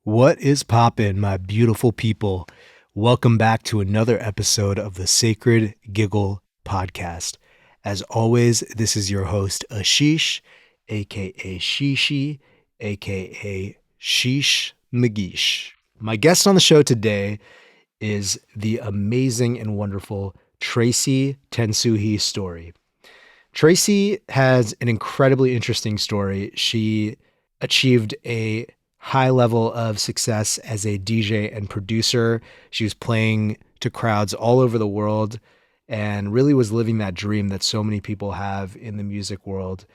What is poppin', my beautiful people? Welcome back to another episode of the Sacred Giggle podcast. As always, this is your host, Ashish, aka Shishi, aka Sheesh McGeesh. My guest on the show today is the amazing and wonderful Tracie Tensuhi Storey. Tracie has an incredibly interesting story. She achieved a high level of success as a DJ and producer. She was playing to crowds all over the world and really was living that dream that so many people have in the music world.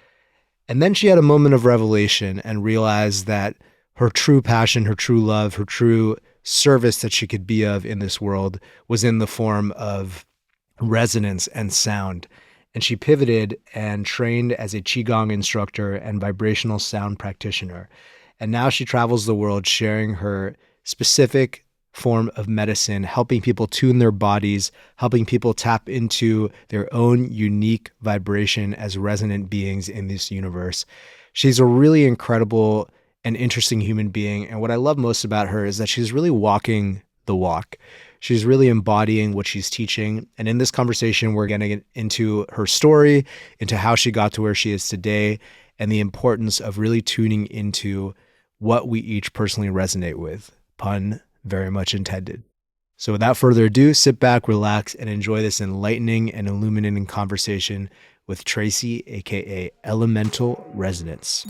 And then she had a moment of revelation and realized that her true passion, her true love, her true service that she could be of in this world was in the form of resonance and sound. And she pivoted and trained as a Qi Gong instructor and vibrational sound practitioner. And now she travels the world sharing her specific form of medicine, helping people tune their bodies, helping people tap into their own unique vibration as resonant beings in this universe. She's a really incredible and interesting human being. And what I love most about her is that she's really walking the walk. She's really embodying what she's teaching. And in this conversation, we're getting into her story, into how she got to where she is today, and the importance of really tuning into what we each personally resonate with. Pun very much intended. So without further ado, sit back, relax, and enjoy this enlightening and illuminating conversation with Tracie, aka Elemental Resonance.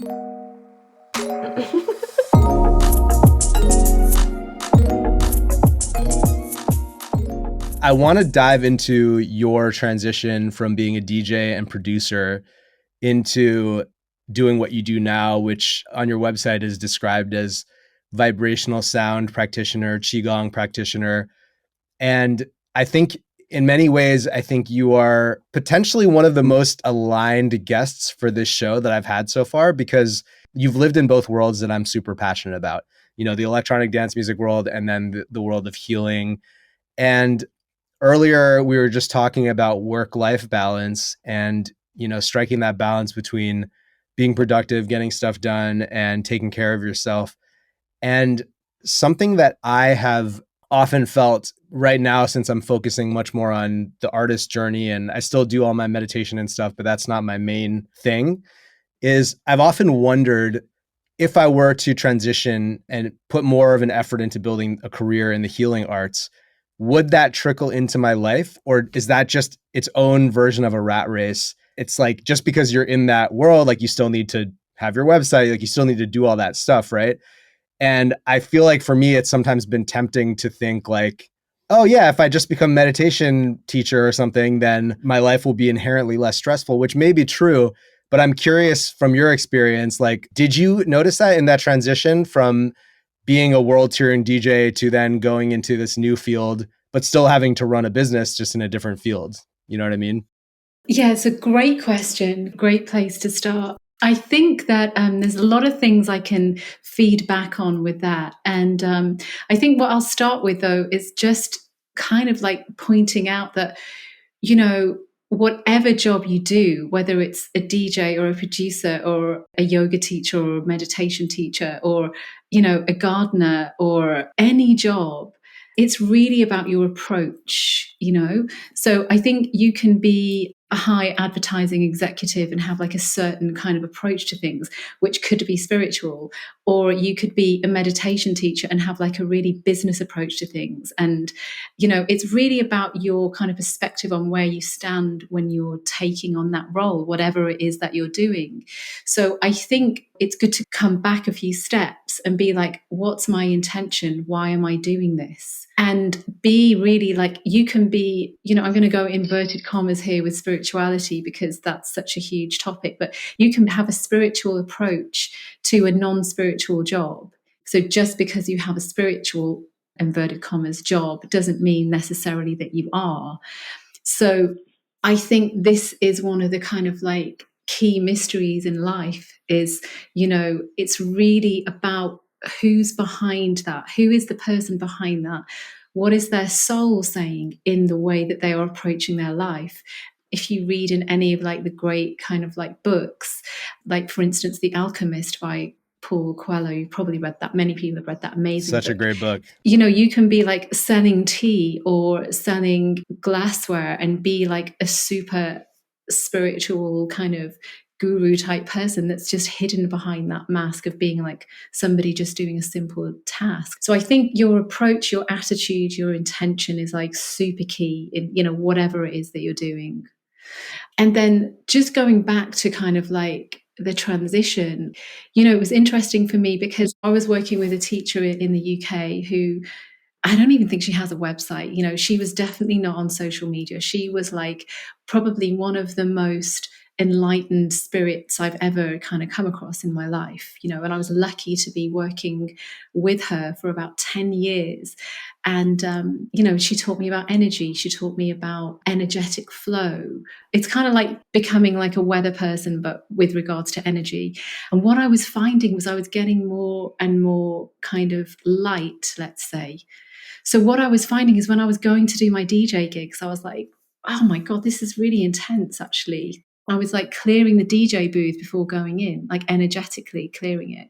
I want to dive into your transition from being a DJ and producer into doing what you do now, which on your website is described as Vibrational Sound Practitioner, Qi Gong practitioner. And I think in many ways, I think you are potentially one of the most aligned guests for this show that I've had so far, because you've lived in both worlds that I'm super passionate about, the electronic dance music world and then the world of healing. And earlier we were just talking about work-life balance and, striking that balance between being productive, getting stuff done, and taking care of yourself. And something that I have often felt right now, since I'm focusing much more on the artist journey, and I still do all my meditation and stuff, but that's not my main thing, is I've often wondered if I were to transition and put more of an effort into building a career in the healing arts, would that trickle into my life? Or is that just its own version of a rat race? It's like, just because you're in that world, like you still need to have your website, like you still need to do all that stuff, right? And I feel like for me, it's sometimes been tempting to think like, oh yeah, if I just become a meditation teacher or something, then my life will be inherently less stressful, which may be true. But I'm curious from your experience, like, did you notice that in that transition from being a world touring DJ to then going into this new field, but still having to run a business just in a different field? You know what I mean? Yeah, it's a great question. Great place to start. I think that there's a lot of things I can feed back on with that. And I think what I'll start with, though, is just kind of like pointing out that, whatever job you do, whether it's a DJ or a producer or a yoga teacher or a meditation teacher or, a gardener or any job, it's really about your approach. So I think you can be a high advertising executive and have like a certain kind of approach to things, which could be spiritual, or you could be a meditation teacher and have like a really business approach to things. And, it's really about your kind of perspective on where you stand when you're taking on that role, whatever it is that you're doing. So I think it's good to come back a few steps and be like, what's my intention? Why am I doing this? And be really like, you can be, I'm going to go inverted commas here with spirituality because that's such a huge topic, but you can have a spiritual approach to a non-spiritual job. So just because you have a spiritual inverted commas job doesn't mean necessarily that you are. So I think this is one of the kind of like key mysteries in life is, it's really about who's behind that. Who is the person behind that? What is their soul saying in the way that they are approaching their life? If you read in any of like the great kind of like books, like for instance, The Alchemist by Paul Coelho. You've probably read that. Many people have read that amazing Such book. a great book. You know, you can be like selling tea or selling glassware and be like a super spiritual kind of guru type person that's just hidden behind that mask of being like somebody just doing a simple task. So I think your approach, your attitude, your intention is like super key in, you know, whatever it is that you're doing. And then just going back to kind of like the transition, you know, it was interesting for me because I was working with a teacher in the UK who, I don't even think she has a website. You know, she was definitely not on social media. She was like probably one of the most enlightened spirits I've ever kind of come across in my life, you know, and I was lucky to be working with her for about 10 years. And, you know, she taught me about energy. She taught me about energetic flow. It's kind of like becoming like a weather person, but with regards to energy. And what I was finding was I was getting more and more kind of light, let's say. So what I was finding is when I was going to do my DJ gigs, I was like, oh my God, this is really intense, actually. I was like clearing the DJ booth before going in, like energetically clearing it.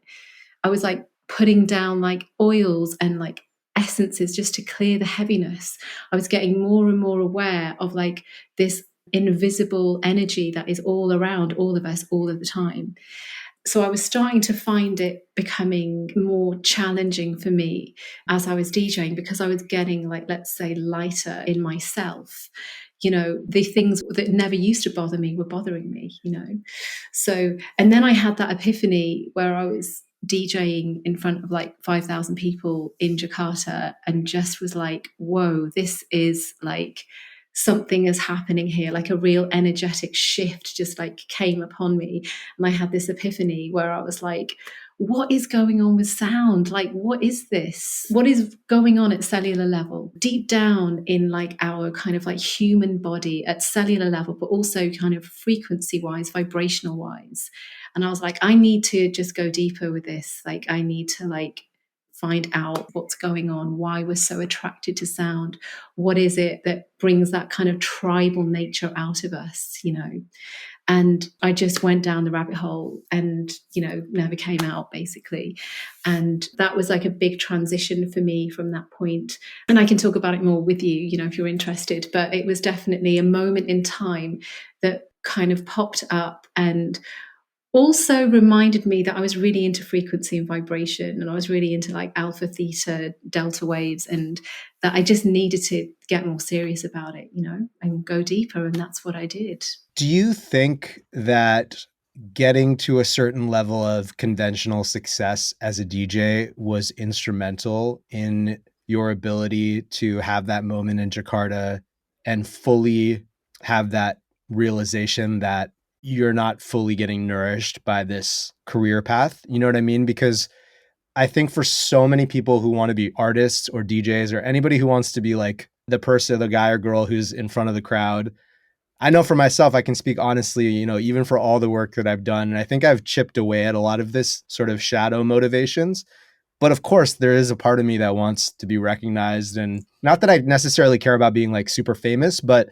I was like putting down like oils and like essences just to clear the heaviness. I was getting more and more aware of like this invisible energy that is all around all of us all of the time. So I was starting to find it becoming more challenging for me as I was DJing because I was getting, like, let's say, lighter in myself. You know, the things that never used to bother me were bothering me, you know. So, and then I had that epiphany where I was DJing in front of like 5,000 people in Jakarta and just was like, whoa, this is like something is happening here, like a real energetic shift just like came upon me. And I had this epiphany where I was like, what is going on with sound? Like, what is this? What is going on at cellular level, deep down in like our kind of like human body at cellular level, but also kind of frequency wise, vibrational wise. And I was like, I need to just go deeper with this. Like, I need to like find out what's going on, why we're so attracted to sound. What is it that brings that kind of tribal nature out of us, you know? And I just went down the rabbit hole and, you know, never came out basically. And that was like a big transition for me from that point. And I can talk about it more with you, you know, if you're interested. But it was definitely a moment in time that kind of popped up and also reminded me that I was really into frequency and vibration, and I was really into like alpha, theta, delta waves, and that I just needed to get more serious about it, you know, and go deeper. And that's what I did. Do you think that getting to a certain level of conventional success as a DJ was instrumental in your ability to have that moment in Jakarta and fully have that realization that you're not fully getting nourished by this career path? You know what I mean? Because I think for so many people who want to be artists or DJs or anybody who wants to be like the person, the guy or girl who's in front of the crowd, I know for myself, I can speak honestly, you know, even for all the work that I've done, and I think I've chipped away at a lot of this sort of shadow motivations. But of course, there is a part of me that wants to be recognized. And not that I necessarily care about being like super famous, but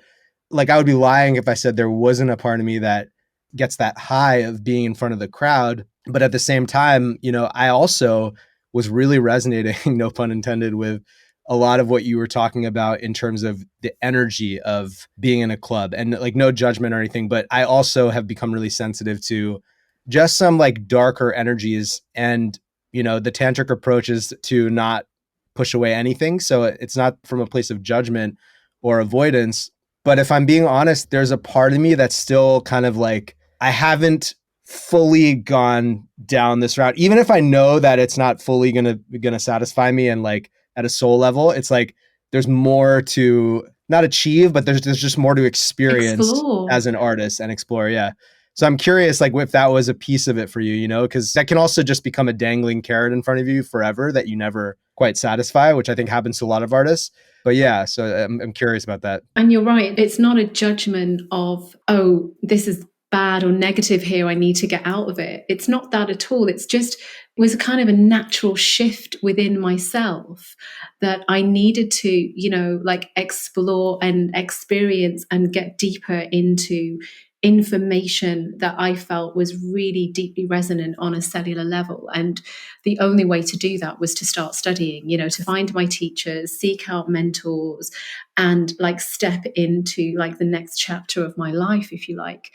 like I would be lying if I said there wasn't a part of me that gets that high of being in front of the crowd. But at the same time, you know, I also was really resonating, no pun intended, with a lot of what you were talking about in terms of the energy of being in a club, and like no judgment or anything, but I also have become really sensitive to just some like darker energies. And, you know, the tantric approach is to not push away anything. So it's not from a place of judgment or avoidance. But if I'm being honest, there's a part of me that's still kind of like, I haven't fully gone down this route. Even if I know that it's not fully gonna satisfy me and like at a soul level, it's like there's more to not achieve, but there's just more to experience Explore. as an artist and explore. Yeah. So I'm curious, like, if that was a piece of it for you, you know, because that can also just become a dangling carrot in front of you forever that you never quite satisfy, which I think happens to a lot of artists. But yeah, so I'm curious about that. And you're right. It's not a judgment of, oh, this is bad or negative here. I need to get out of it. It's not that at all. It's just, it was a kind of a natural shift within myself that I needed to, you know, like explore and experience and get deeper into information that I felt was really deeply resonant on a cellular level. And the only way to do that was to start studying, to find my teachers, seek out mentors, and like step into like the next chapter of my life, if you like.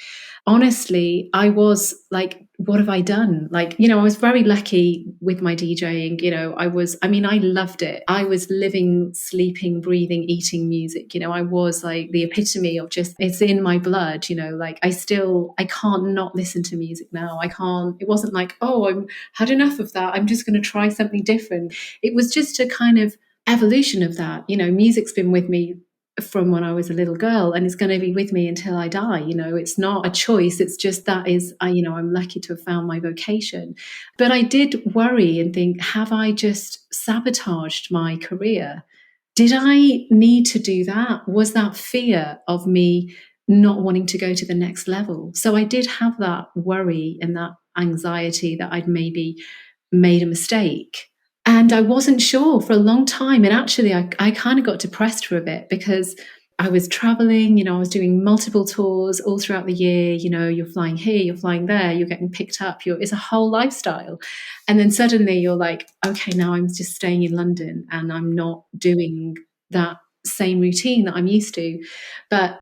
Honestly, I was like, what have I done? Like, I was very lucky with my DJing. I loved it. I was living, sleeping, breathing, eating music. I was like the epitome of just, it's in my blood, like I can't not listen to music now. It wasn't like, oh, I've had enough of that, I'm just going to try something different. It was just a kind of evolution of that. Music's been with me from when I was a little girl, and it's going to be with me until I die. It's not a choice. It's just I'm lucky to have found my vocation. But I did worry and think, have I just sabotaged my career? Did I need to do that? Was that fear of me not wanting to go to the next level? So I did have that worry and that anxiety that I'd maybe made a mistake. And I wasn't sure for a long time. And actually, I kind of got depressed for a bit because I was traveling, I was doing multiple tours all throughout the year. You're flying here, you're flying there, you're getting picked up. It's a whole lifestyle. And then suddenly you're like, okay, now I'm just staying in London and I'm not doing that same routine that I'm used to. But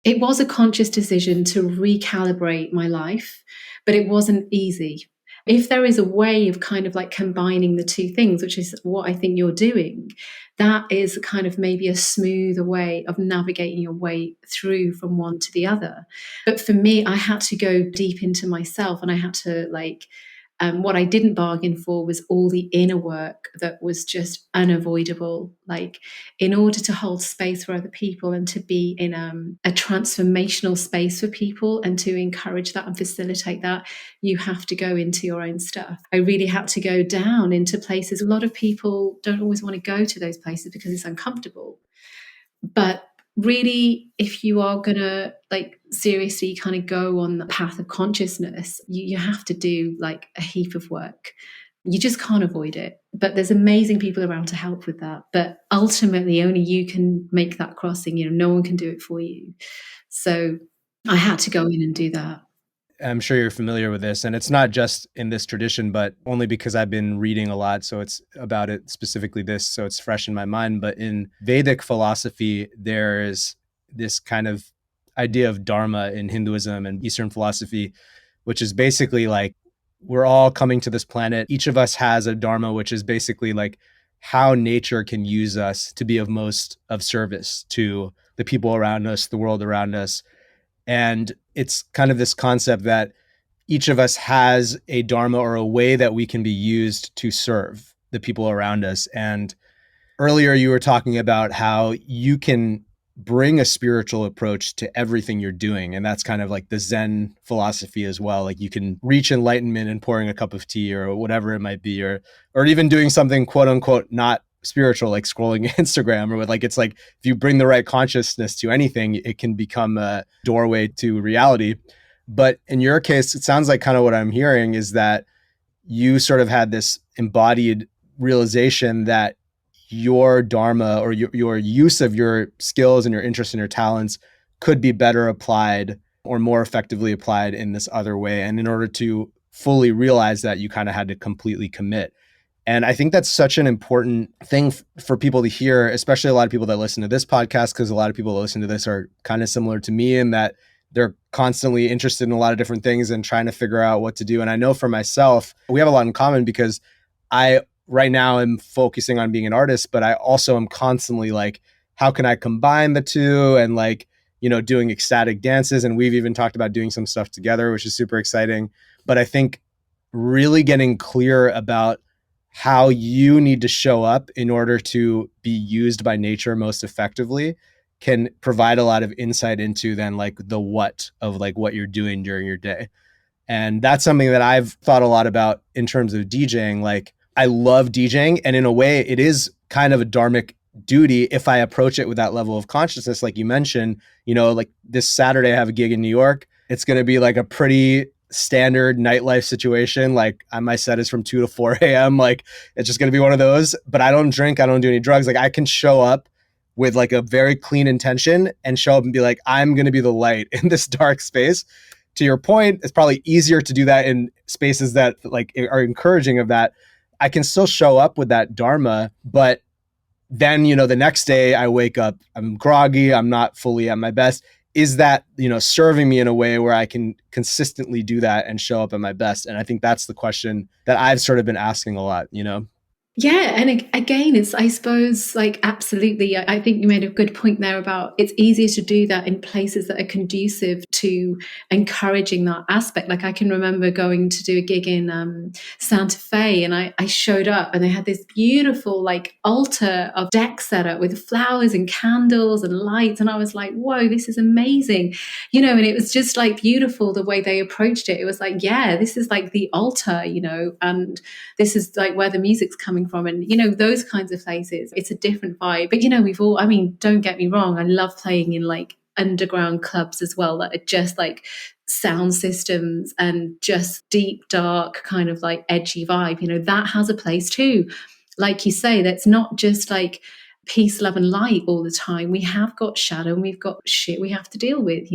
it was a conscious decision to recalibrate my life, but it wasn't easy. If there is a way of kind of like combining the two things, which is what I think you're doing, that is kind of maybe a smoother way of navigating your way through from one to the other. But for me, I had to go deep into myself, and I had to what I didn't bargain for was all the inner work that was just unavoidable. Like, in order to hold space for other people and to be in a transformational space for people and to encourage that and facilitate that, you have to go into your own stuff. I really had to go down into places. A lot of people don't always want to go to those places because it's uncomfortable. But really, if you are going to seriously kind of go on the path of consciousness, you have to do like a heap of work. You just can't avoid it. But there's amazing people around to help with that. But ultimately, only you can make that crossing. No one can do it for you. So I had to go in and do that. I'm sure you're familiar with this, and it's not just in this tradition, but only because I've been reading a lot. So it's about it specifically this, so it's fresh in my mind. But in Vedic philosophy, there is this kind of idea of dharma in Hinduism and Eastern philosophy, which is basically like, we're all coming to this planet. Each of us has a dharma, which is basically like how nature can use us to be of most of service to the people around us, the world around us. And it's kind of this concept that each of us has a dharma or a way that we can be used to serve the people around us. And earlier you were talking about how you can bring a spiritual approach to everything you're doing. And that's kind of like the Zen philosophy as well. Like, you can reach enlightenment in pouring a cup of tea or whatever it might be, or even doing something quote unquote not spiritual, like scrolling Instagram, or it's like, if you bring the right consciousness to anything, it can become a doorway to reality. But in your case, it sounds like kind of what I'm hearing is that you sort of had this embodied realization that your dharma or your use of your skills and your interests and your talents could be better applied or more effectively applied in this other way. And in order to fully realize that, you kind of had to completely commit. And I think that's such an important thing for people to hear, especially a lot of people that listen to this podcast, because a lot of people that listen to this are kind of similar to me in that they're constantly interested in a lot of different things and trying to figure out what to do. And I know for myself, we have a lot in common because I right now am focusing on being an artist, but I also am constantly like, how can I combine the two? And doing ecstatic dances. And we've even talked about doing some stuff together, which is super exciting. But I think really getting clear about how you need to show up in order to be used by nature most effectively can provide a lot of insight into then like the what of like what you're doing during your day. And that's something that I've thought a lot about in terms of DJing. Like, I love DJing, and in a way it is kind of a dharmic duty if I approach it with that level of consciousness. Like you mentioned, like this Saturday I have a gig in New York. It's going to be like a pretty standard nightlife situation. Like, my set is from 2 to 4 a.m. Like, it's just going to be one of those, but I don't drink. I don't do any drugs. Like, I can show up with like a very clean intention and show up and be like, I'm going to be the light in this dark space. To your point, it's probably easier to do that in spaces that like are encouraging of that. I can still show up with that dharma, but then, the next day I wake up, I'm groggy, I'm not fully at my best. Is that, serving me in a way where I can consistently do that and show up at my best? And I think that's the question that I've sort of been asking a lot. Yeah, and again, it's, I suppose, like, absolutely. I think you made a good point there about it's easier to do that in places that are conducive to encouraging that aspect. Like, I can remember going to do a gig in Santa Fe, and I showed up, and they had this beautiful like altar of deck setup with flowers and candles and lights, and I was like, whoa, this is amazing, and it was just like beautiful the way they approached it. It was like, yeah, this is like the altar, and this is like where the music's coming from, and those kinds of places, it's a different vibe. But we've all, I mean, don't get me wrong, I love playing in like underground clubs as well that are just like sound systems and just deep dark kind of like edgy vibe. That has a place too. Like you say, that's not just like peace, love, and light all the time. We have got shadow, and we've got shit we have to deal with.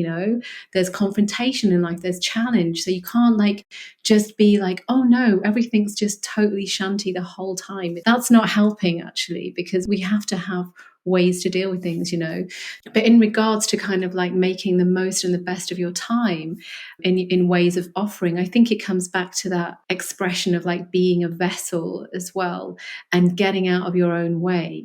There's confrontation in life, there's challenge. So you can't like just be like, oh no, everything's just totally shanty the whole time. That's not helping, actually, because we have to have ways to deal with things. But in regards to kind of like making the most and the best of your time in ways of offering, I think it comes back to that expression of like being a vessel as well, and getting out of your own way.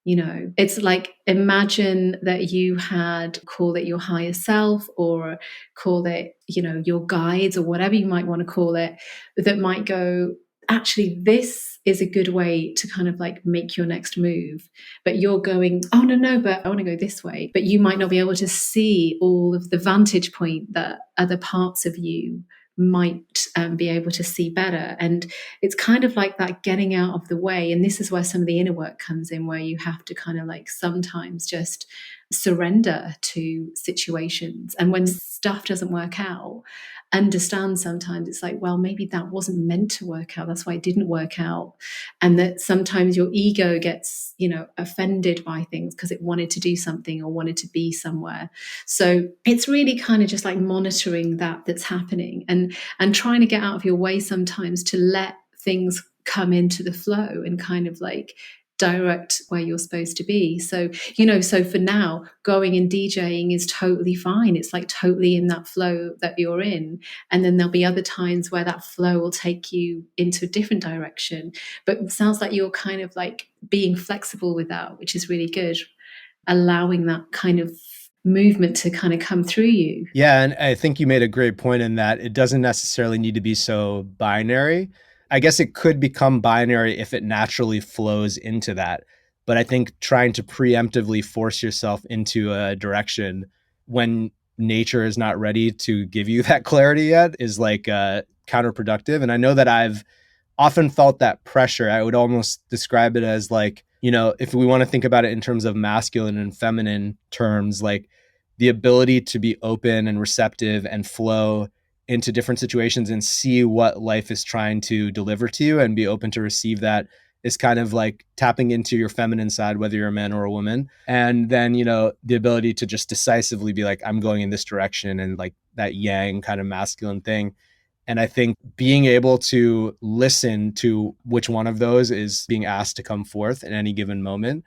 It's like, imagine that you had, call it your higher self, or call it, your guides, or whatever you might want to call it, that might go, actually, this is a good way to kind of like make your next move. But you're going, oh, no, but I want to go this way. But you might not be able to see all of the vantage point that other parts of you might be able to see better. And it's kind of like that getting out of the way. And this is where some of the inner work comes in, where you have to kind of like sometimes just surrender to situations. And when stuff doesn't work out, understand sometimes it's like, well, maybe that wasn't meant to work out. That's why it didn't work out. And that sometimes your ego gets, offended by things because it wanted to do something or wanted to be somewhere. So it's really kind of just like monitoring that's happening, and trying to get out of your way sometimes to let things come into the flow and kind of like direct where you're supposed to be. So, so for now, going and DJing is totally fine. It's like totally in that flow that you're in. And then there'll be other times where that flow will take you into a different direction. But it sounds like you're kind of like being flexible with that, which is really good. Allowing that kind of movement to kind of come through you. Yeah. And I think you made a great point in that it doesn't necessarily need to be so binary. I guess it could become binary if it naturally flows into that. But I think trying to preemptively force yourself into a direction when nature is not ready to give you that clarity yet is like counterproductive. And I know that I've often felt that pressure. I would almost describe it as like, if we want to think about it in terms of masculine and feminine terms, like the ability to be open and receptive and flow into different situations and see what life is trying to deliver to you and be open to receive that is kind of like tapping into your feminine side, whether you're a man or a woman. And then, the ability to just decisively be like, I'm going in this direction, and like that yang kind of masculine thing. And I think being able to listen to which one of those is being asked to come forth at any given moment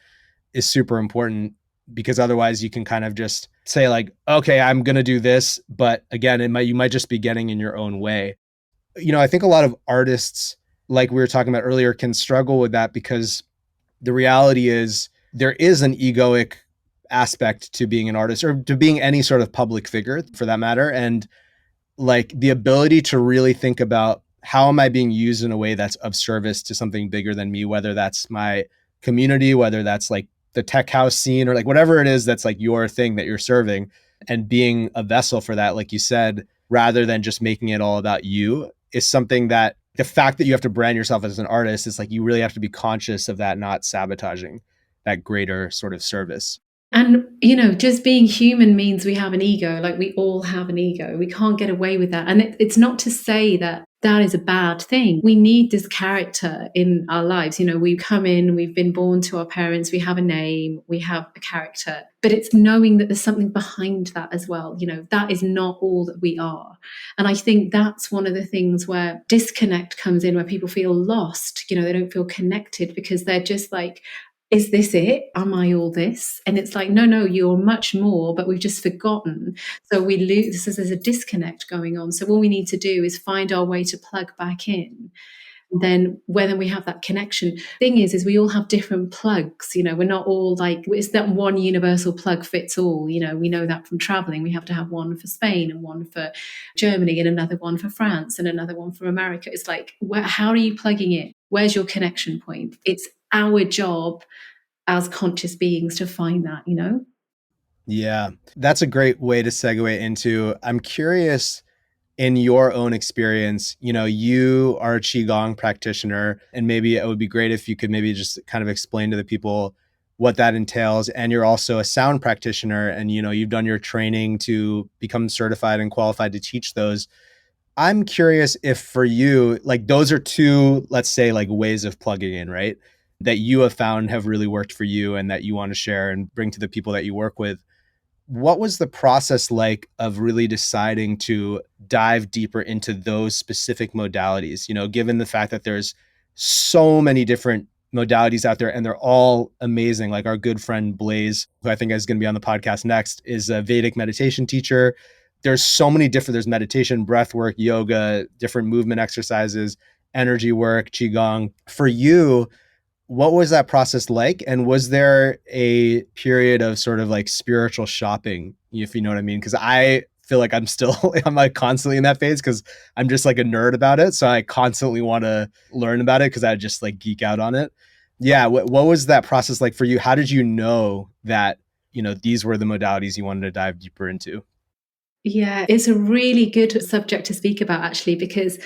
is super important, because otherwise you can kind of just say like, okay, I'm going to do this. But again, you might just be getting in your own way. I think a lot of artists, like we were talking about earlier, can struggle with that, because the reality is there is an egoic aspect to being an artist, or to being any sort of public figure for that matter. And like the ability to really think about, how am I being used in a way that's of service to something bigger than me, whether that's my community, whether that's like the tech house scene, or like whatever it is that's like your thing that you're serving, and being a vessel for that, like you said, rather than just making it all about you, is something that the fact that you have to brand yourself as an artist is like, you really have to be conscious of that, not sabotaging that greater sort of service. And, just being human means we have an ego. Like, we all have an ego. We can't get away with that. And it's not to say that that is a bad thing. We need this character in our lives. We come in, we've been born to our parents, we have a name, we have a character, but it's knowing that there's something behind that as well. That is not all that we are. And I think that's one of the things where disconnect comes in, where people feel lost. They don't feel connected because they're just like, is this it? Am I all this? And it's like, no, you're much more, but we've just forgotten. So we lose, there's a disconnect going on. So all we need to do is find our way to plug back in. Then when we have that connection, thing is we all have different plugs. We're not all like, it's that one universal plug fits all. We know that from traveling. We have to have one for Spain and one for Germany and another one for France and another one for America. It's like, how are you plugging it? Where's your connection point? It's our job as conscious beings to find that. Yeah, that's a great way to segue into, I'm curious, in your own experience, you are a Qi Gong practitioner, and maybe it would be great if you could maybe just kind of explain to the people what that entails. And you're also a sound practitioner, and you've done your training to become certified and qualified to teach those. I'm curious if for you, like, those are two, let's say, like, ways of plugging in, right? That you have found have really worked for you and that you want to share and bring to the people that you work with. What was the process like of really deciding to dive deeper into those specific modalities? Given the fact that there's so many different modalities out there and they're all amazing. Like our good friend Blaze, who I think is going to be on the podcast next, is a Vedic meditation teacher. There's so many different, there's meditation, breath work, yoga, different movement exercises, energy work, Qigong. For you, what was that process like? And was there a period of sort of like spiritual shopping, if you know what I mean? Because I feel like I'm like constantly in that phase because I'm just like a nerd about it. So I constantly want to learn about it because I just like geek out on it. Yeah. What was that process like for you? How did you know that, these were the modalities you wanted to dive deeper into? Yeah, it's a really good subject to speak about, actually, because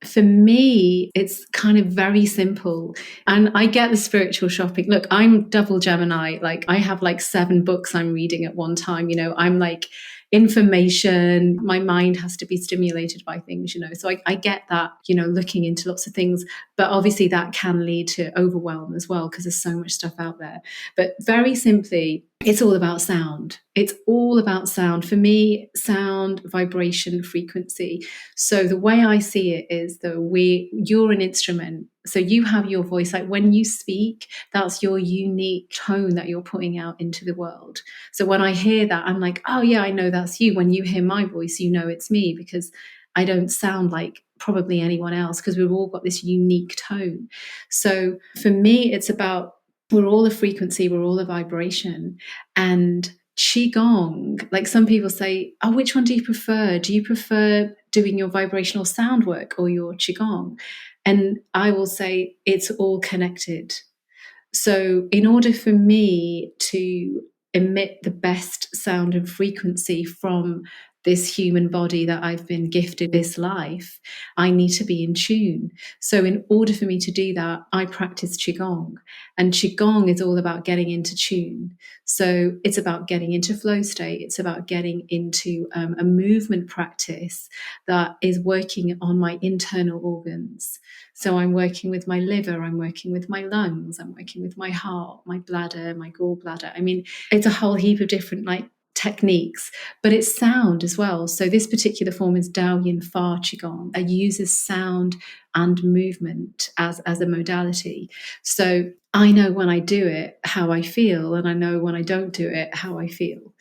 for me, it's kind of very simple. And I get the spiritual shopping. Look, I'm double Gemini. Like, I have like 7 books I'm reading at one time. I'm like information. My mind has to be stimulated by things, So I get that, looking into lots of things. But obviously, that can lead to overwhelm as well because there's so much stuff out there. But very simply, it's all about sound. It's all about sound. For me, sound, vibration, frequency. So the way I see it is that you're an instrument. So you have your voice. Like when you speak, that's your unique tone that you're putting out into the world. So when I hear that, I'm like, oh yeah, I know that's you. When you hear my voice, you know it's me because I don't sound like probably anyone else because we've all got this unique tone. So for me, it's about, we're all a frequency, we're all a vibration. And Qi Gong, like some people say, oh, which one do you prefer? Do you prefer doing your vibrational sound work or your Qi Gong? And I will say it's all connected. So in order for me to emit the best sound and frequency from this human body that I've been gifted this life, I need to be in tune. So in order for me to do that, I practice Qigong. And Qigong is all about getting into tune. So it's about getting into flow state. It's about getting into a movement practice that is working on my internal organs. So I'm working with my liver, I'm working with my lungs, I'm working with my heart, my bladder, my gallbladder. I mean, it's a whole heap of different techniques, but it's sound as well. So this particular form is Dao Yin Fa Qigong. It uses sound and movement as a modality. So I know when I do it how I feel, and I know when I don't do it how I feel.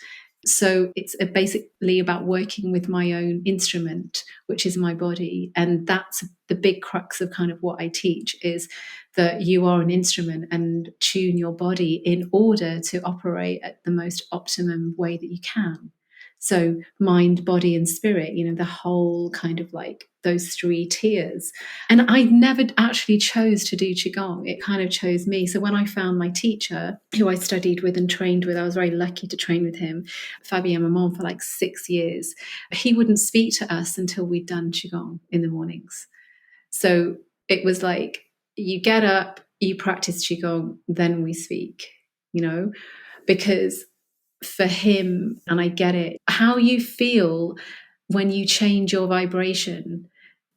So it's basically about working with my own instrument, which is my body. And that's the big crux of kind of what I teach, is that you are an instrument and tune your body in order to operate at the most optimum way that you can. So mind, body, and spirit, the whole kind of like those 3 tiers. And I never actually chose to do Qigong. It kind of chose me. So when I found my teacher, who I studied with and trained with, I was very lucky to train with him, Fabien Mamon, for like 6 years. He wouldn't speak to us until we'd done Qigong in the mornings. So it was like, you get up, you practice Qigong, then we speak, because for him, and I get it, how you feel when you change your vibration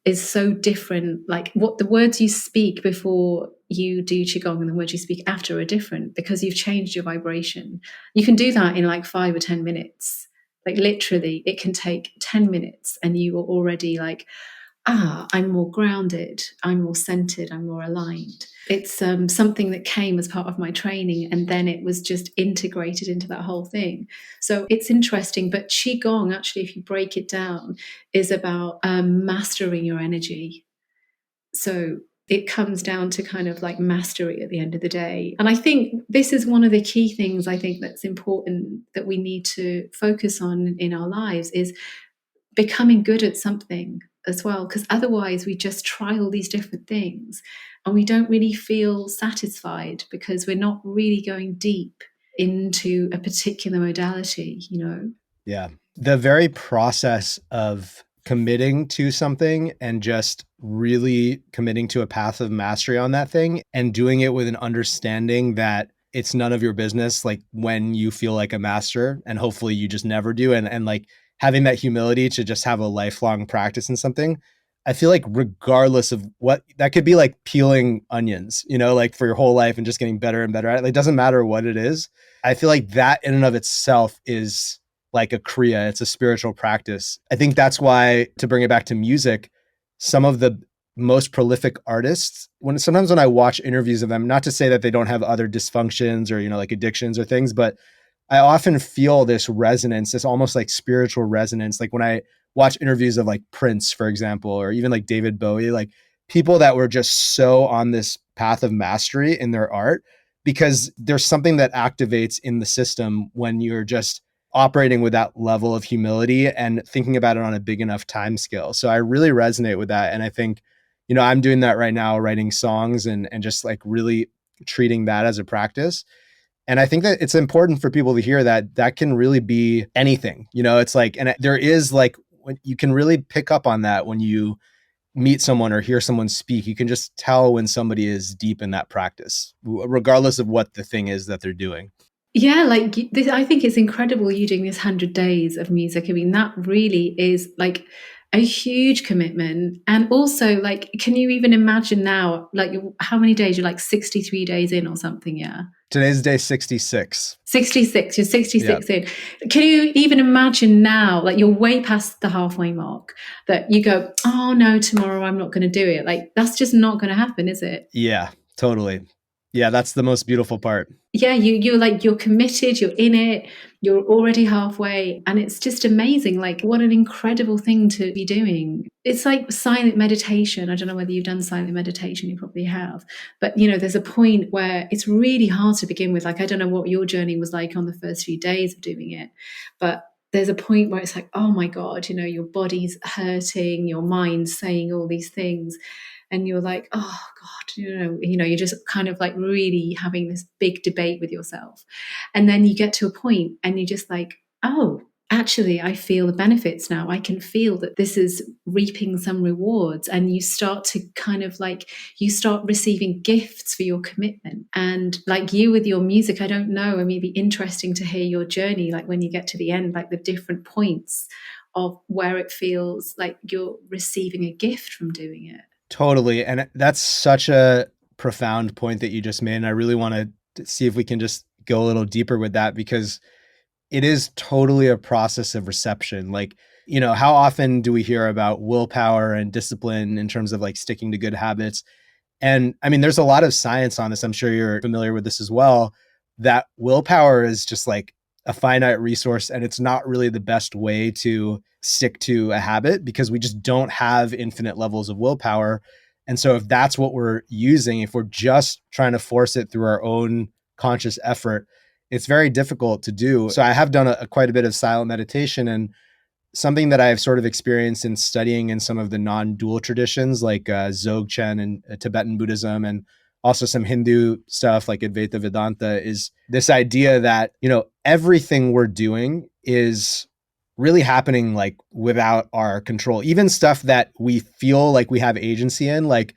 is so different. Like what the words you speak before you do Qigong and the words you speak after are different because you've changed your vibration. You can do that in like 5 or 10 minutes. Like literally, it can take 10 minutes and you are already like, I'm more grounded, I'm more centered, I'm more aligned. It's something that came as part of my training, and then it was just integrated into that whole thing. So it's interesting. But Qigong, actually, if you break it down, is about mastering your energy. So it comes down to kind of like mastery at the end of the day. And I think this is one of the key things I think that's important that we need to focus on in our lives is becoming good at something as well, because otherwise we just try all these different things and we don't really feel satisfied because we're not really going deep into a particular modality, you know. Yeah. The very process of committing to something and just really committing to a path of mastery on that thing and doing it with an understanding that it's none of your business, like when you feel like a master, and hopefully you just never do. And like having that humility to just have a lifelong practice in something. I feel like regardless of what that could be, like peeling onions, you know, like for your whole life and just getting better and better at it. Like, it doesn't matter what it is. I feel like that in and of itself is like a kriya. It's a spiritual practice. I think that's why, to bring it back to music, some of the most prolific artists, sometimes when I watch interviews of them, not to say that they don't have other dysfunctions or, you know, like addictions or things, but I often feel this resonance, this almost like spiritual resonance. Like when I watch interviews of like Prince, for example, or even like David Bowie, like people that were just so on this path of mastery in their art, because there's something that activates in the system when you're just operating with that level of humility and thinking about it on a big enough time scale. So I really resonate with that. And I think, you know, I'm doing that right now, writing songs and just like really treating that as a practice. And I think that it's important for people to hear that that can really be anything, you know, it's like, and there is like, when you can really pick up on that when you meet someone or hear someone speak, you can just tell when somebody is deep in that practice, regardless of what the thing is that they're doing. Yeah, like this, I think it's incredible you doing this 100 days of music. I mean, that really is like a huge commitment. And also, like, can you even imagine now, like, how many days? You're like 63 days in or something, yeah? Today's day 66. 66, you're Yeah. 66 in. Can you even imagine now, like, you're way past the halfway mark, that you go, oh no, tomorrow I'm not going to do it? Like, that's just not going to happen, is it? Yeah, totally. Yeah, that's the most beautiful part. Yeah, you're like, you're committed, you're in it, you're already halfway, and it's just amazing. Like, what an incredible thing to be doing. It's like silent meditation. I don't know whether you've done silent meditation, you probably have, but you know, there's a point where it's really hard to begin with. Like, I don't know what your journey was like on the first few days of doing it, but there's a point where it's like, oh my God, you know, your body's hurting, your mind's saying all these things, and you're like, oh God, you're just kind of like really having this big debate with yourself. And then you get to a point and you're just like, oh, actually, I feel the benefits now. I can feel that this is reaping some rewards. And you start to kind of like, you start receiving gifts for your commitment. And like you with your music, I don't know, I mean, it'd be interesting to hear your journey, like when you get to the end, like the different points of where it feels like you're receiving a gift from doing it. Totally. And that's such a profound point that you just made. And I really want to see if we can just go a little deeper with that, because it is totally a process of reception. Like, you know, how often do we hear about willpower and discipline in terms of like sticking to good habits? And I mean, there's a lot of science on this. I'm sure you're familiar with this as well, that willpower is just like a finite resource, and it's not really the best way to stick to a habit because we just don't have infinite levels of willpower. And so if that's what we're using, if we're just trying to force it through our own conscious effort, it's very difficult to do. So I have done quite a bit of silent meditation, and something that I've sort of experienced in studying in some of the non-dual traditions like Dzogchen and Tibetan Buddhism, and also some Hindu stuff like Advaita Vedanta, is this idea that, you know, everything we're doing is really happening like without our control. Even stuff that we feel like we have agency in. Like,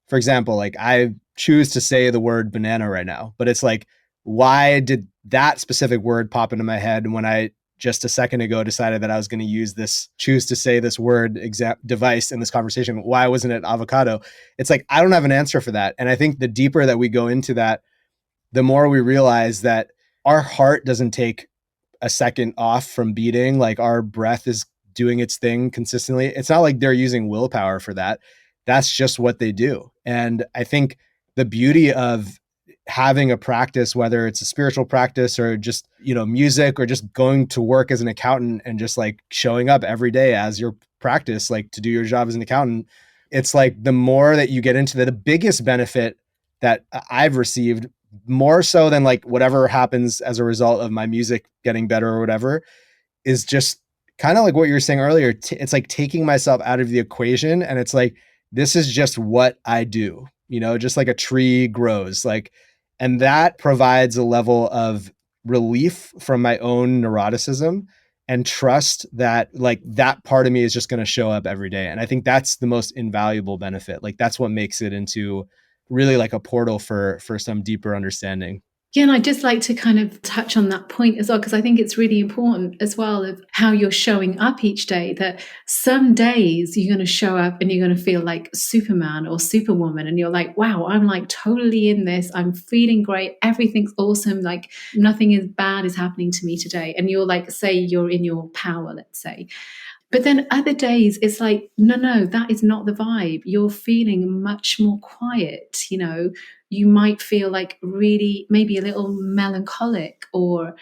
for example, like I choose to say the word banana right now, but it's like, why did that specific word pop into my head when I just a second ago decided that I was going to choose to say this word device in this conversation. Why wasn't it avocado? It's like, I don't have an answer for that. And I think the deeper that we go into that, the more we realize that our heart doesn't take a second off from beating. Like, our breath is doing its thing consistently. It's not like they're using willpower for that. That's just what they do. And I think the beauty of having a practice, whether it's a spiritual practice or just, music, or just going to work as an accountant and just like showing up every day as your practice, like to do your job as an accountant, it's like the more that you get into the biggest benefit that I've received, more so than like whatever happens as a result of my music getting better or whatever, is just kind of like what you were saying earlier. It's like taking myself out of the equation, and it's like, this is just what I do, just like a tree grows, like, and that provides a level of relief from my own neuroticism and trust that like that part of me is just going to show up every day. And I think that's the most invaluable benefit. Like, that's what makes it into really like a portal for some deeper understanding. Yeah, and I'd just like to kind of touch on that point as well, because I think it's really important as well of how you're showing up each day, that some days you're going to show up and you're going to feel like Superman or Superwoman. And you're like, wow, I'm like totally in this. I'm feeling great. Everything's awesome. Like nothing is bad is happening to me today. And you're like, say you're in your power, let's say. But then other days, it's like, no, that is not the vibe. You're feeling much more quiet. You might feel like really maybe a little melancholic or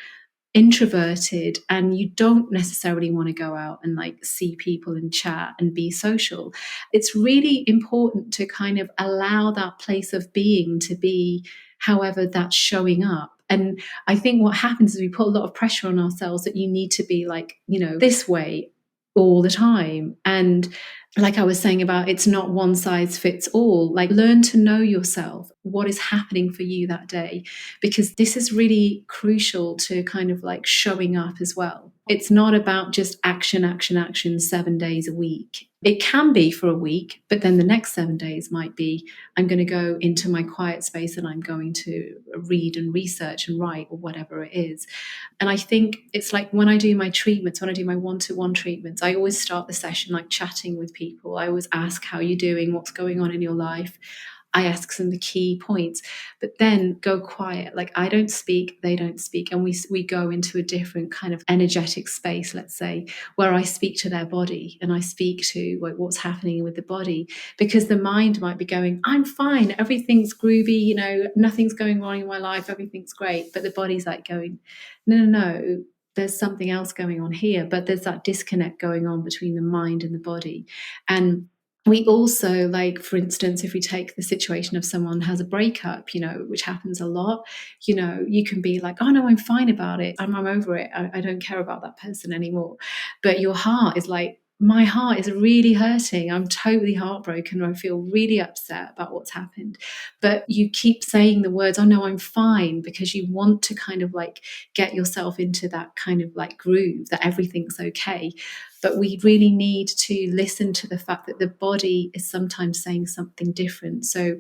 introverted, and you don't necessarily want to go out and like see people and chat and be social. It's really important to kind of allow that place of being to be however that's showing up. And I think what happens is we put a lot of pressure on ourselves that you need to be like, this way all the time. And like I was saying about, it's not one size fits all. Like, learn to know yourself, what is happening for you that day, because this is really crucial to kind of like showing up as well. It's not about just action, 7 days a week. It can be for a week, but then the next 7 days might be, I'm going to go into my quiet space and I'm going to read and research and write or whatever it is. And I think it's like when I do my treatments, when I do my one-to-one treatments, I always start the session like chatting with people. I always ask, how are you doing? What's going on in your life? I ask them the key points, but then go quiet. Like, I don't speak, they don't speak. And we go into a different kind of energetic space, let's say, where I speak to their body and I speak to like what's happening with the body, because the mind might be going, I'm fine, everything's groovy, nothing's going wrong in my life, everything's great. But the body's like going, no, there's something else going on here. But there's that disconnect going on between the mind and the body. And we also, like, for instance, if we take the situation of someone has a breakup, which happens a lot, you can be like, oh no, I'm fine about it. I'm over it. I don't care about that person anymore. But your heart is like, my heart is really hurting. I'm totally heartbroken. I feel really upset about what's happened. But you keep saying the words, oh no, I'm fine, because you want to kind of like get yourself into that kind of like groove that everything's okay. But we really need to listen to the fact that the body is sometimes saying something different. So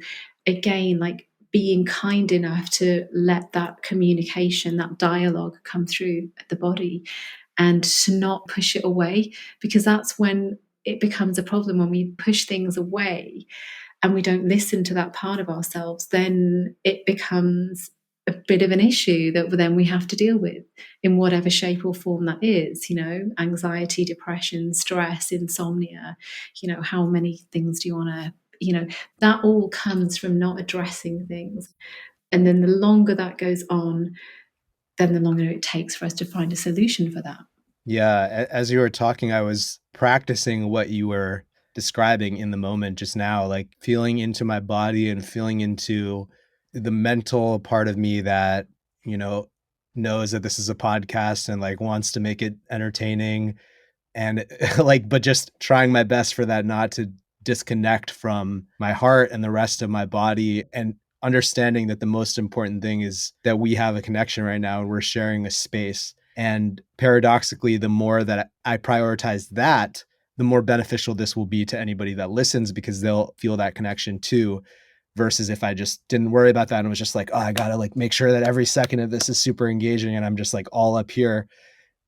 again, like being kind enough to let that communication, that dialogue come through the body, and to not push it away, because that's when it becomes a problem. When we push things away and we don't listen to that part of ourselves, then it becomes a bit of an issue that then we have to deal with in whatever shape or form that is, anxiety, depression, stress, insomnia, how many things do you want to, that all comes from not addressing things. And then the longer that goes on, then the longer it takes for us to find a solution for that. Yeah. As you were talking, I was practicing what you were describing in the moment just now, like feeling into my body and feeling into the mental part of me that, knows that this is a podcast and like wants to make it entertaining, and like, but just trying my best for that not to disconnect from my heart and the rest of my body, and understanding that the most important thing is that we have a connection right now and we're sharing a space. And paradoxically, the more that I prioritize that, the more beneficial this will be to anybody that listens, because they'll feel that connection too. Versus if I just didn't worry about that and was just like, oh, I gotta like make sure that every second of this is super engaging and I'm just like all up here.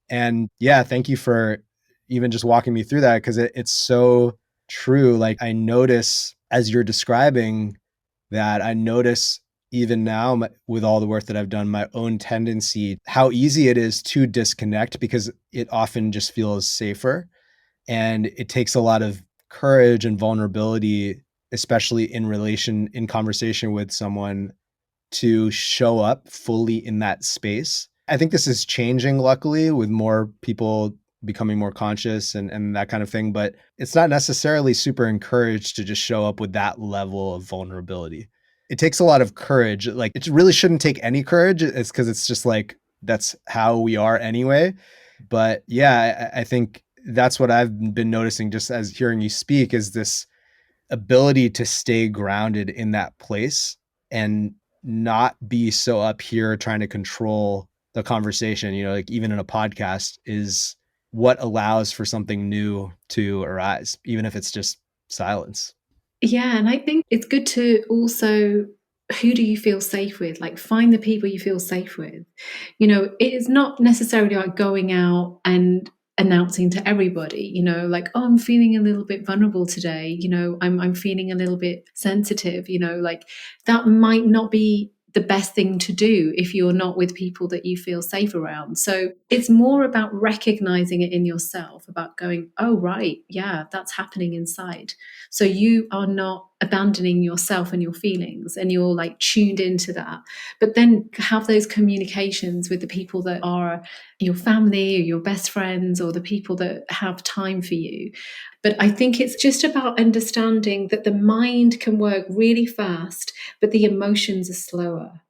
And yeah, thank you for even just walking me through that, because it's so true. Like, I notice as you're describing that, I notice even now with all the work that I've done, my own tendency, how easy it is to disconnect because it often just feels safer. And it takes a lot of courage and vulnerability, especially in conversation with someone, to show up fully in that space. I think this is changing, luckily, with more people becoming more conscious and that kind of thing. But it's not necessarily super encouraged to just show up with that level of vulnerability. It takes a lot of courage. Like, it really shouldn't take any courage. It's because it's just like, that's how we are anyway. But yeah, I think that's what I've been noticing just as hearing you speak, is this ability to stay grounded in that place and not be so up here trying to control the conversation, like even in a podcast, is what allows for something new to arise, even if it's just silence. Yeah, and I think it's good to also, who do you feel safe with? Like, find the people you feel safe with. It is not necessarily like going out and announcing to everybody, like, oh, I'm feeling a little bit vulnerable today, I'm feeling a little bit sensitive, like that might not be the best thing to do if you're not with people that you feel safe around. So it's more about recognizing it in yourself, about going, oh, right, yeah, that's happening inside. So you are not abandoning yourself and your feelings, and you're like tuned into that. But then have those communications with the people that are your family or your best friends or the people that have time for you. But I think it's just about understanding that the mind can work really fast, but the emotions are slower,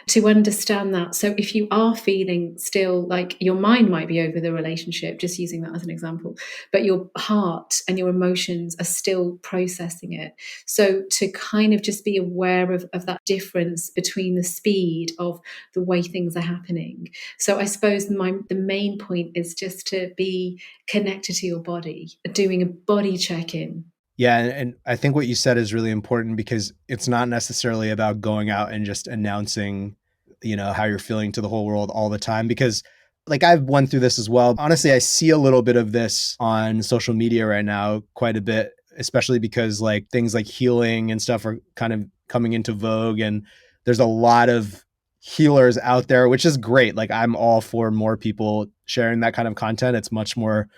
to understand that. So if you are feeling still like your mind might be over the relationship, just using that as an example, but your heart and your emotions are still processing it. So to kind of just be aware of that difference between the speed of the way things are happening. So I suppose the main point is just to be connected to your body, doing a body check-in. Yeah, and I think what you said is really important, because it's not necessarily about going out and just announcing, how you're feeling to the whole world all the time, because like, I've went through this as well. Honestly, I see a little bit of this on social media right now, quite a bit, especially because like things like healing and stuff are kind of coming into vogue, and there's a lot of healers out there, which is great. Like, I'm all for more people sharing that kind of content. It's much more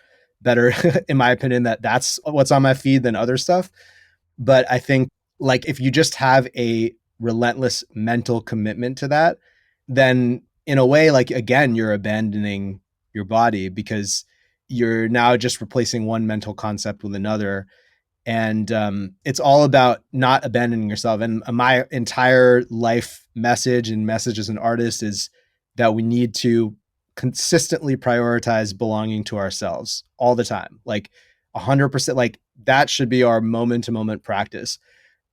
better in my opinion that that's what's on my feed than other stuff. But I think, like, if you just have a relentless mental commitment to that, then in a way, like, again, you're abandoning your body, because you're now just replacing one mental concept with another. And it's all about not abandoning yourself. And my entire life message as an artist is that we need to consistently prioritize belonging to ourselves all the time, like 100%. Like, that should be our moment to moment practice.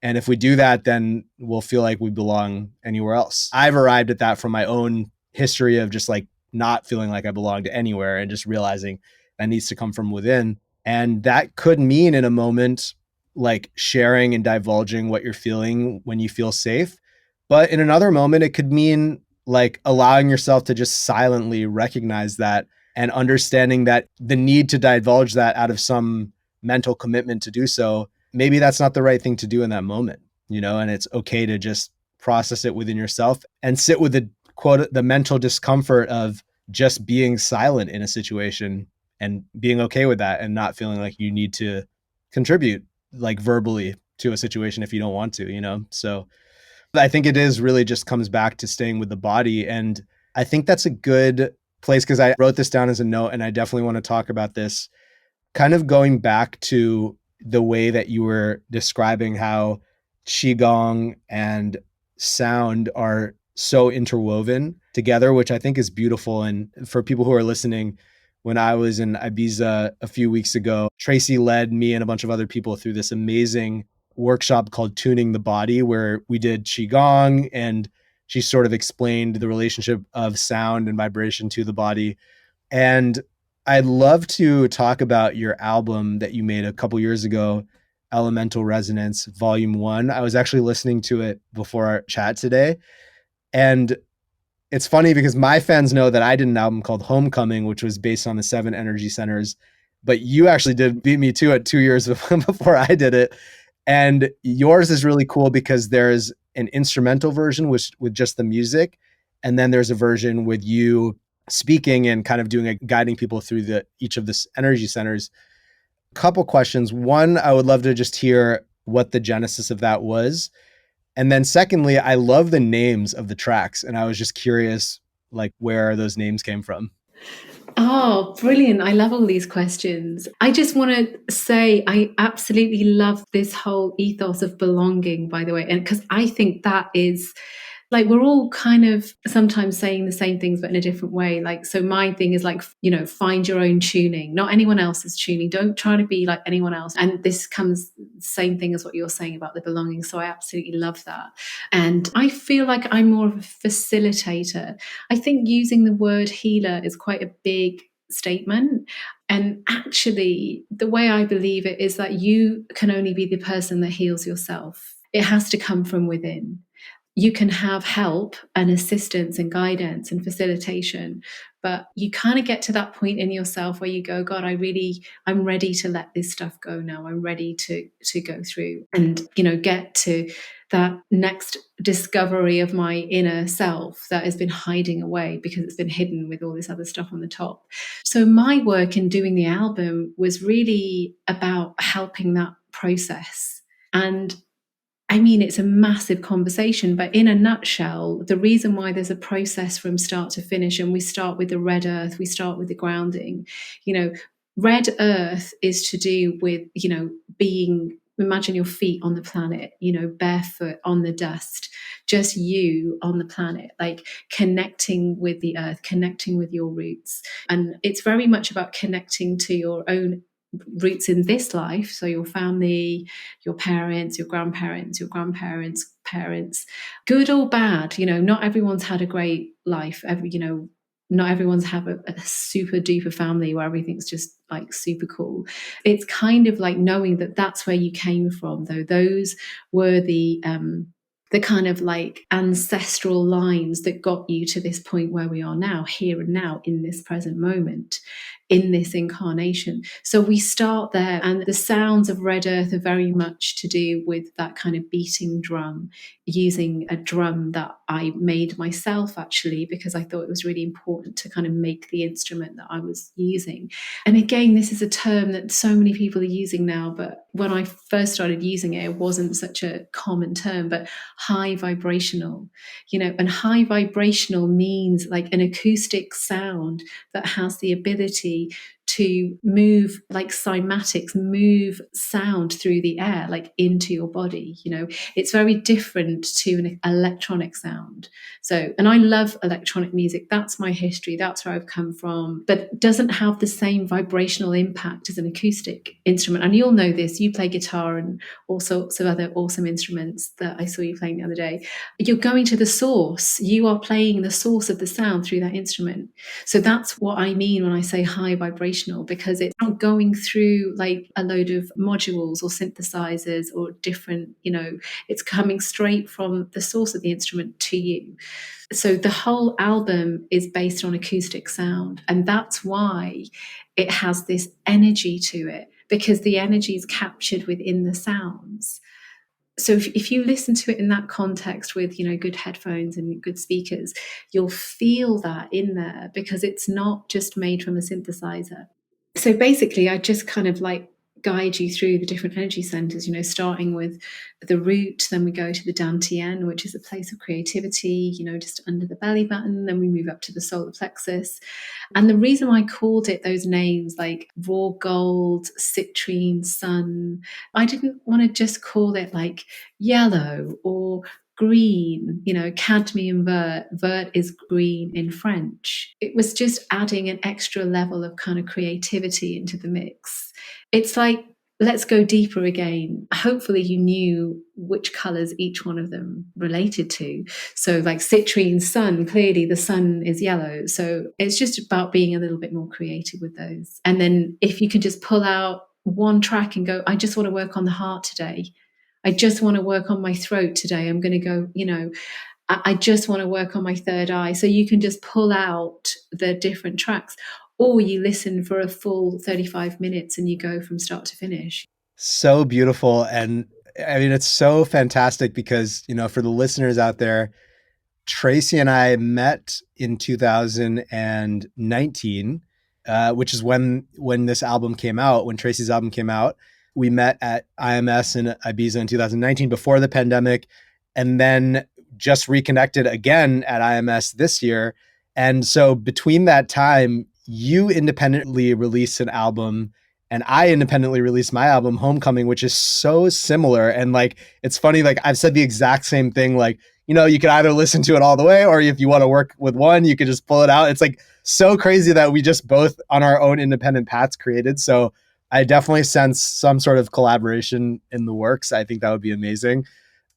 And if we do that, then we'll feel like we belong anywhere else. I've arrived at that from my own history of just like not feeling like I belong to anywhere, and just realizing that needs to come from within. And that could mean in a moment, like sharing and divulging what you're feeling when you feel safe. But in another moment, it could mean like allowing yourself to just silently recognize that, and understanding that the need to divulge that out of some mental commitment to do so, maybe that's not the right thing to do in that moment, and it's okay to just process it within yourself and sit with the mental discomfort of just being silent in a situation, and being okay with that, and not feeling like you need to contribute like verbally to a situation if you don't want to. So I think it is really just comes back to staying with the body. And I think that's a good place, because I wrote this down as a note, and I definitely want to talk about this, kind of going back to the way that you were describing how Qi Gong and sound are so interwoven together, which I think is beautiful. And for people who are listening, when I was in Ibiza a few weeks ago, Tracie led me and a bunch of other people through this amazing workshop called Tuning the Body, where we did Qi Gong, and she sort of explained the relationship of sound and vibration to the body. And I'd love to talk about your album that you made a couple years ago, Elemental Resonance Volume 1. I was actually listening to it before our chat today. And It's funny because my fans know that I did an album called Homecoming, which was based on the 7 energy centers, but you actually did beat me to it 2 years before I did it. And yours is really cool because there's an instrumental version with just the music, and then there's a version with you speaking and kind of guiding people through each of the energy centers. Couple questions. One, I would love to just hear what the genesis of that was. And then secondly, I love the names of the tracks. And I was just curious, like, where those names came from. Oh, brilliant. I love all these questions. I just want to say I absolutely love this whole ethos of belonging, by the way. And because I think that is like, we're all kind of sometimes saying the same things, but in a different way. Like, so my thing is like, find your own tuning, not anyone else's tuning. Don't try to be like anyone else. And this comes same thing as what you're saying about the belonging. So I absolutely love that. And I feel like I'm more of a facilitator. I think using the word healer is quite a big statement. And actually, the way I believe it is that you can only be the person that heals yourself. It has to come from within. You can have help and assistance and guidance and facilitation, but you kind of get to that point in yourself where you go, God, I'm ready to let this stuff go now. I'm ready to go through and, get to that next discovery of my inner self that has been hiding away because it's been hidden with all this other stuff on the top. So my work in doing the album was really about helping that process. And I mean, it's a massive conversation, but in a nutshell, the reason why there's a process from start to finish, and we start with the red earth, we start with the grounding, red earth is to do with, imagine your feet on the planet, barefoot on the dust, just you on the planet, like connecting with the earth, connecting with your roots. And it's very much about connecting to your own roots in this life, so your family, your parents, your grandparents, parents, good or bad. Not everyone's had a great life. Not everyone's have a super duper family where everything's just like super cool. It's kind of like knowing that that's where you came from, though. Those were the kind of like ancestral lines that got you to this point where we are now, here and now, in this present moment, in this incarnation. So we start there, and the sounds of red earth are very much to do with that kind of beating drum, using a drum that I made myself, actually, because I thought it was really important to kind of make the instrument that I was using. And again, this is a term that so many people are using now, but when I first started using it, it wasn't such a common term, but high vibrational, and high vibrational means like an acoustic sound that has the ability to move, like cymatics, move sound through the air, like into your body. It's very different to an electronic sound. So, and I love electronic music. That's my history. That's where I've come from, but it doesn't have the same vibrational impact as an acoustic instrument. And you'll know this. You play guitar and all sorts of other awesome instruments that I saw you playing the other day. You're going to the source. You are playing the source of the sound through that instrument. So that's what I mean when I say high vibrational, because it's not going through like a load of modules or synthesizers or different, it's coming straight from the source of the instrument to you. So the whole album is based on acoustic sound, and that's why it has this energy to it, because the energy is captured within the sounds. So if you listen to it in that context with, good headphones and good speakers, you'll feel that in there, because it's not just made from a synthesizer. So basically, I just kind of like guide you through the different energy centers, starting with the root, then we go to the dantian, which is a place of creativity, just under the belly button, then we move up to the solar plexus. And the reason I called it those names, like raw gold, citrine, sun, I didn't want to just call it like yellow or green, cadmium vert. Vert is green in French. It was just adding an extra level of kind of creativity into the mix. It's like, let's go deeper again. Hopefully you knew which colors each one of them related to. So like citrine, sun, clearly the sun is yellow. So it's just about being a little bit more creative with those. And then if you can just pull out one track and go, I just want to work on the heart today. I just want to work on my throat today. I'm going to go, I just want to work on my third eye. So you can just pull out the different tracks, or you listen for a full 35 minutes and you go from start to finish. So beautiful. And I mean, it's so fantastic because, for the listeners out there, Tracie and I met in 2019, which is when this album came out, when Tracie's album came out. We met at IMS in Ibiza in 2019 before the pandemic, and then just reconnected again at IMS this year. And so between that time, you independently released an album and I independently released my album Homecoming, which is so similar. And like, it's funny, like I've said the exact same thing, like, you could either listen to it all the way, or if you want to work with one, you could just pull it out. It's like so crazy that we just both on our own independent paths created. So I definitely sense some sort of collaboration in the works. I think that would be amazing.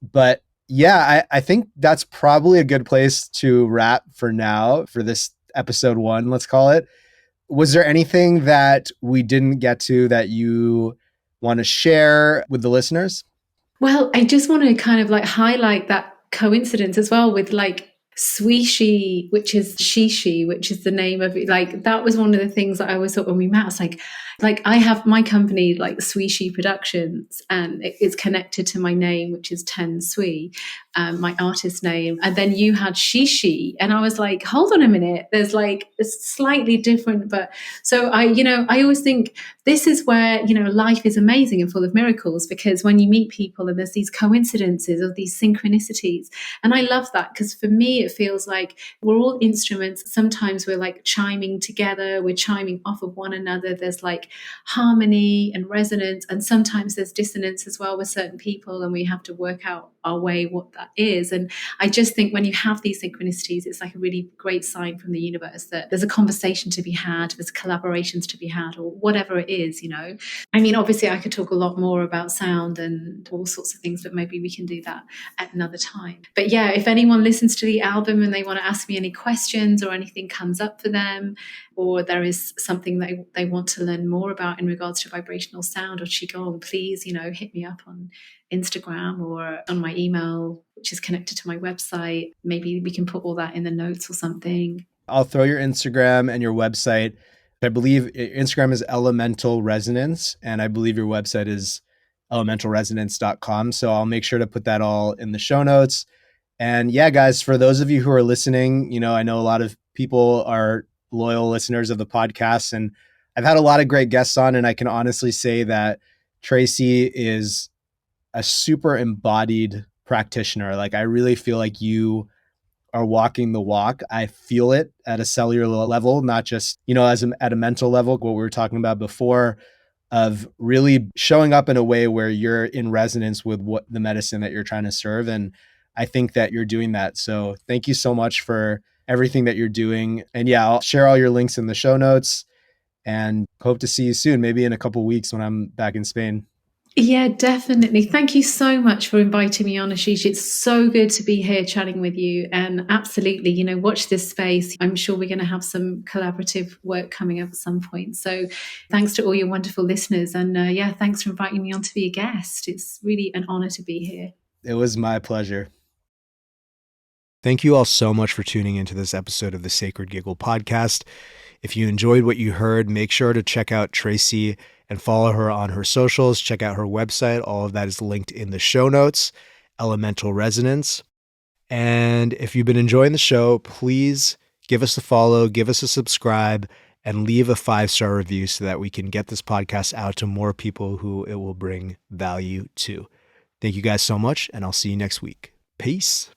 But yeah, I think that's probably a good place to wrap for now for this episode 1, let's call it. Was there anything that we didn't get to that you want to share with the listeners? Well, I just want to kind of like highlight that coincidence as well with like Swishi, which is Shishi, which is the name of it. Like that was one of the things that I always thought when we met. I was like I have my company like Swishi Productions, and it's connected to my name, which is Tensuhi, my artist name. And then you had Shishi, and I was like, hold on a minute. There's like it's slightly different, but so I always think this is where life is amazing and full of miracles, because when you meet people and there's these coincidences or these synchronicities, and I love that because for me it feels like we're all instruments. Sometimes we're like chiming together, we're chiming off of one another. There's like harmony and resonance, and sometimes there's dissonance as well with certain people, and we have to work out our way what that is. And I just think when you have these synchronicities, it's like a really great sign from the universe that there's a conversation to be had, there's collaborations to be had, or whatever it is. I mean, obviously I could talk a lot more about sound and all sorts of things, but maybe we can do that at another time. But yeah, if anyone listens to the album and they want to ask me any questions or anything comes up for them, or there is something that they want to learn more about in regards to vibrational sound or Qi Gong, please, hit me up on Instagram or on my email, which is connected to my website. Maybe we can put all that in the notes or something. I'll throw your Instagram and your website. I believe Instagram is Elemental Resonance, and I believe your website is elementalresonance.com. So I'll make sure to put that all in the show notes. And yeah, guys, for those of you who are listening, I know a lot of people are loyal listeners of the podcast, and I've had a lot of great guests on, and I can honestly say that Tracie is a super embodied practitioner. Like I really feel like you are walking the walk. I feel it at a cellular level, not just, at a mental level, what we were talking about before, of really showing up in a way where you're in resonance with what the medicine that you're trying to serve. And I think that you're doing that. So thank you so much for everything that you're doing. And yeah, I'll share all your links in the show notes and hope to see you soon, maybe in a couple of weeks when I'm back in Spain. Yeah, definitely. Thank you so much for inviting me on, Ashish. It's so good to be here chatting with you. And absolutely, watch this space. I'm sure we're going to have some collaborative work coming up at some point. So thanks to all your wonderful listeners. And yeah, thanks for inviting me on to be a guest. It's really an honor to be here. It was my pleasure. Thank you all so much for tuning into this episode of the Sacred Giggle podcast. If you enjoyed what you heard, make sure to check out Tracie and follow her on her socials. Check out her website. All of that is linked in the show notes, Elemental Resonance. And if you've been enjoying the show, please give us a follow, give us a subscribe, and leave a 5-star review so that we can get this podcast out to more people who it will bring value to. Thank you guys so much, and I'll see you next week. Peace.